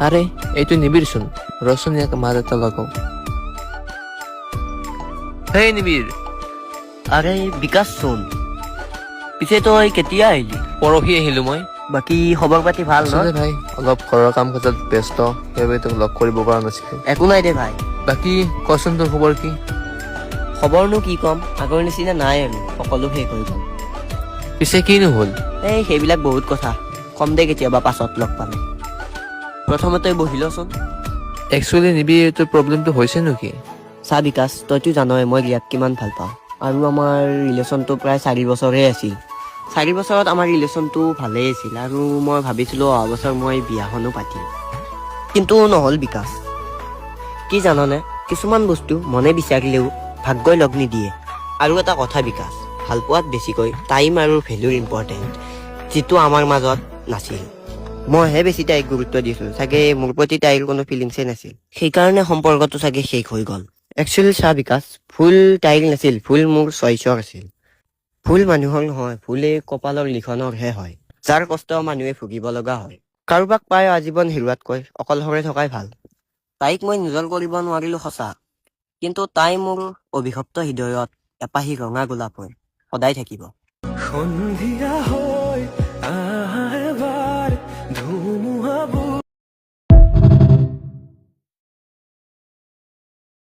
আৰে এইটো নিবিড়চোন, ৰচোন ইয়াক মাত এটা লগাও। হেই নিবিড়। আৰে বিকাশ চোন, পিছে তই কেতিয়া আহিলি? পৰহি আহিলো মই। বাকী খবৰ পাতি ভাল ন? আচলতে ভাই অলপ ঘৰৰ কাম কাজত ব্যস্ত, সেইবাবে তোক লগ কৰিব পৰা নাছিলো। একো নাই দে ভাই। বাকী কচোন তোৰ খবৰ কি? খবৰনো কি কম, আগৰ নিচিনা নাই আৰু, সকলো শেষ হৈ গ'ল। পিছে কিনো হ'ল? সেইবিলাক বহুত কথা, কম দে কেতিয়াবা পাছত লগ পালে। প্ৰথমতে বহি লচোন। একচুৱেলি নিবিড় তোৰ প্ৰব্লেমটো হৈছে নেকি? চা বিকাশ, তইতো জানই মই ৰিয়াক কিমান ভাল পাওঁ, আৰু আমাৰ ৰিলেশ্যনটো প্ৰায় 4 বছৰে আছিল। 4 বছৰত আমাৰ ৰিলেশ্যনটো ভালেই আছিল, আৰু মই ভাবিছিলো অহা বছৰ মই বিয়াখনো পাতিম, কিন্তু নহ'ল বিকাশ। কি জাননে, কিছুমান বস্তু মনে বিচাৰিলেও ভাগ্যই লগ নিদিয়ে। আৰু এটা কথা বিকাশ, ভাল পোৱাত বেছিকৈ টাইম আৰু ভেলুৰ ইম্পৰ্টেণ্ট, যিটো আমাৰ মাজত নাছিল। মইহে বেছি তাইক গুৰুত্ব দিছিলোঁ, চাগে মোৰ প্ৰতি তাইৰ কোনো ফিলিংছেই নাছিল, সেইকাৰণে সম্পৰ্কটো চাগে শেষ হৈ গ'ল। একচুৱেলি চা বিকাশ, ভুল তাইৰ নাছিল, ভুল মোৰ চইচৰ আছিল। ভুল মানুহৰ নহয়, ভুলে কপালৰ লিখনৰহে হয়, যাৰ কষ্ট মানুহে ভুগিব লগা হয়। কাৰোবাক পাই আজীৱন হেৰুৱাতকৈ অকলশৰে থকাই ভাল। তাইক মই নিজৰ কৰিব নোৱাৰিলো সঁচা, কিন্তু তাই মোৰ অভিশপ্ত হৃদয়ত এপাহি ৰঙা গোলাপ হৈ সদায় থাকিব। সন্ধিয়া হৈ আহা এবাৰ ধুমুহা